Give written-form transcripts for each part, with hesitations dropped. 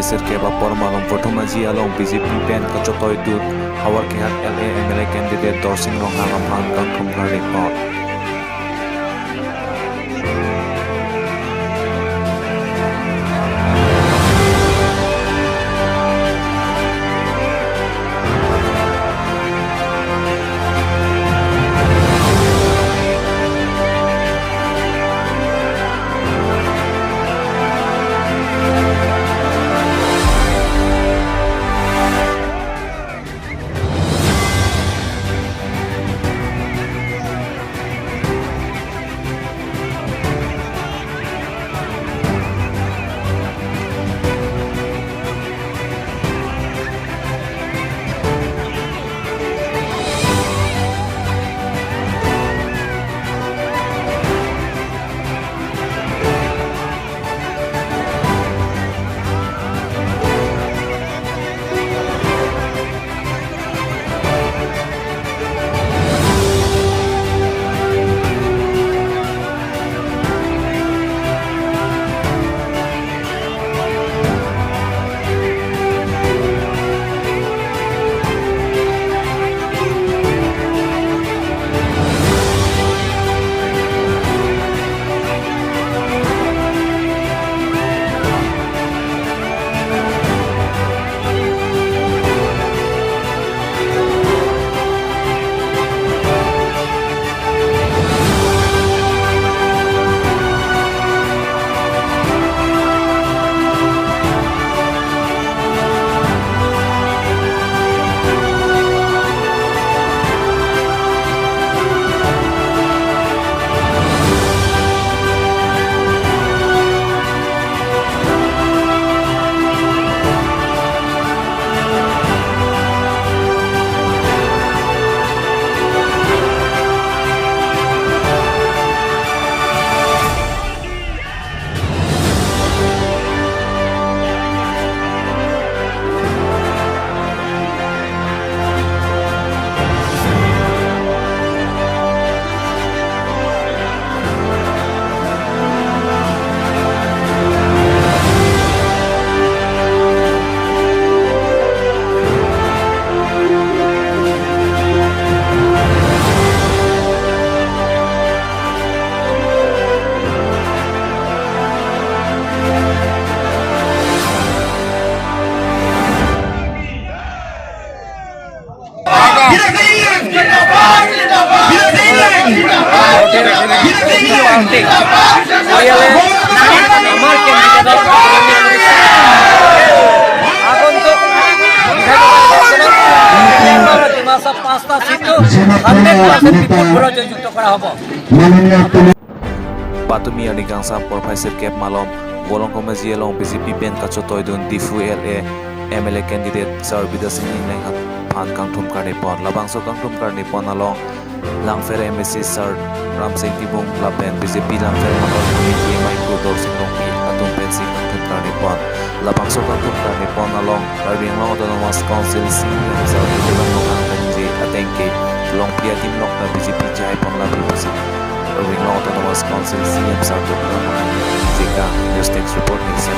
Professor Keba Pormalong Portumaji along BJP pen Kachotoi Dut Hawar Kehat LA MLA candidate Dorsing Long Hangam Han Kang Kumkar Report. Patumi ani gangsa Professor Keb Malom Golong Komaji along BJP pen Kachotoi Dun Difu LA MLA candidate Sir Bidasing Neng Pan Kangtum Karnipon Labangso Kangtum Karnipon along Langfer MSC Sir Ramsing Tibung Lapen BJP Langfer Malom Committee Maiku Dorsing Longpi Atum Pensi Kangtum Karnipon Labangso Kangtum Karnipon along Karbing Long Autonomous Council Senior Sir Bilang Longang Kanji Atengke Long Pia Tim Long na BJP Jai Pon Lapi Pusik Irving Long Autonomous Council CM Sarto Purnamani JK News Text Report Nixon.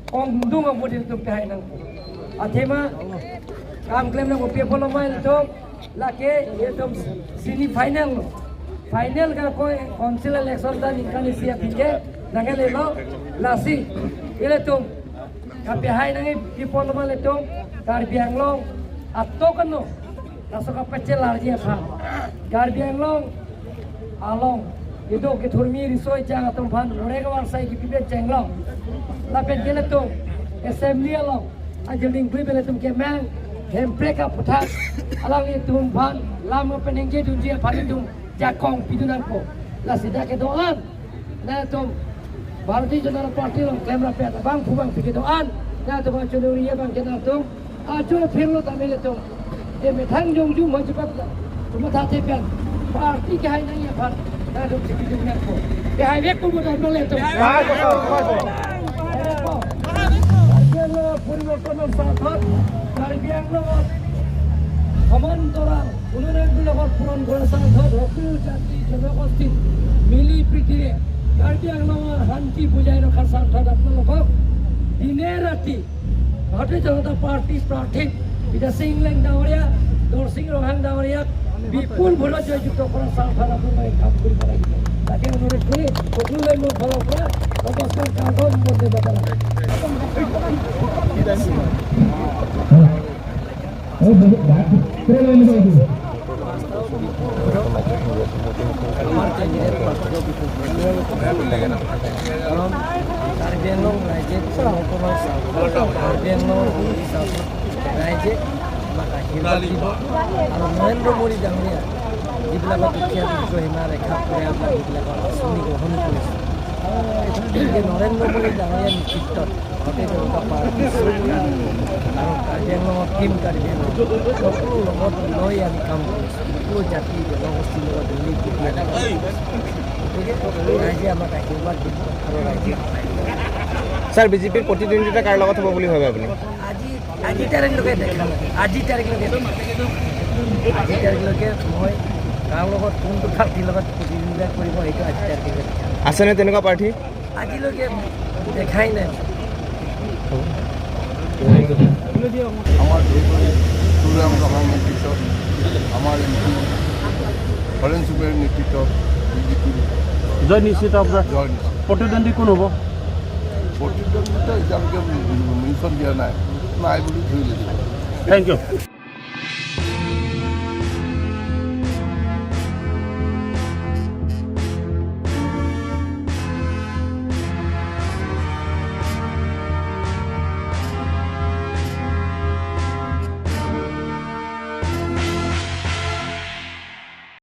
Ong dung ang model tum kahit nang athema kam claim nang upi polo mai tum lake ye tum semi final ka koi council election da nikani sia pike nangale lo lasi ile tum kape hai nang pi polo mai tum kar biang long atto kano kaso ka pecel larji pha kar biang long along itu ke thurmi risoi jang atum phan ore ka warsai ki pibe chenglong lapen gele tu assembly along ajeling bui bele tum ke mang hem break up putat alang itu phan lam apa nengje dunjia phan tum jakong pidunan ko la sida ke doan na tum Bharatiya Janata Party long camera pe bang phubang pike doan na tum chunuri ye bang ke na tum ajo phirlo tamile tum e methang jong ju manjupat Cuma tadi kan parti ke hai nang ya par. Dah duk cik cik nak ko. Ke hai vek tu betul boleh tu. Karbianglo পরিবর্তনের সাথে কার্বিআংলো সমান্তরাল উন্নয়নমূলক পূরণ করার সাথে সকল জাতি জনগোষ্ঠী মিলি প্ৰীতিৰে কাৰ্বিআংলঙৰ শান্তি বজাই ৰখাৰ স্বাৰ্থত আপোনালোকক দিনে ৰাতি ভাৰতীয় জনতা পাৰ্টি প্ৰাৰ্থী বিদাসী ইংলেং ডাঙৰীয়া দৰসিং ৰহাং ডাঙৰীয়াক বিপুল ভোটত জয়যুক্ত কৰাৰ স্বাৰ্থত আপোনালোকে কাম কৰিব লাগিব তাকে অনুৰোধ কৰি সকলোৱে মোৰ ফালৰ পৰা নমস্কাৰ কাগজ মধ্যে বতৰা আমাৰ ক্যান্ডিডেট কাৰণ কাৰ্বিআংলং ৰাইজে কাৰ্বিআংলং ৰাইজে আমাক আশীৰ্বাদ দিব আৰু নৰেন্দ্ৰ মোদী ডাঙৰীয়া যিবিলাকৰ দুখীয়া দুখীয়া সীমা ৰেখা পৰিয়ালবিলাক যিবিলাকৰ আঁচনি গ্ৰহণ কৰিছে গতিকে নৰেন্দ্ৰ মোদী ডাঙৰীয়া নেতৃত্বত ভাৰতীয় জনতা পাৰ্টি চৰকাৰ আৰু কাৰ্বিআংলঙৰ টীম কাৰ্বিআংলং সকলো লগত লৈ আমি কাম কৰিছোঁ সকলো জাতি জনগোষ্ঠীৰ লগত মিলি গতিকে ৰাইজে আমাক আশীৰ্বাদ দিব আৰু ৰাইজে স্যাৰ বিজেপিৰ প্ৰতিদ্বন্দ্বিতা কাৰ লগত হব বুলি ভাবে আপনি আজি তাৰিখলৈকে দেখা নাই আজি তাৰিখলৈকে মই কাৰ লগত কোনটো পাৰ্টীৰ লগত প্ৰতিদ্বন্দ্বিতা কৰিব সেইটো আজি তাৰিখলৈকে দেখা নাই আছেনে তেনেকুৱা প্ৰাৰ্থী আজিলৈকে দেখাই নাই আমাৰ তুৰাম ৰহমান নেতৃত্ব আমাৰ এমপি হৰেন সুবেৰ নেতৃত্ব বিজেপিৰ জয় নিশ্চিত আপনাৰ জয় নিশ্চিত। প্ৰতিদ্বন্দ্বী কোন হ'ব প্ৰতিদ্বন্দ্বিতা এতিয়ালৈকে মেনশ্যন দিয়া নাই বুলি ধৰি লৈছোঁ থেংক ইউ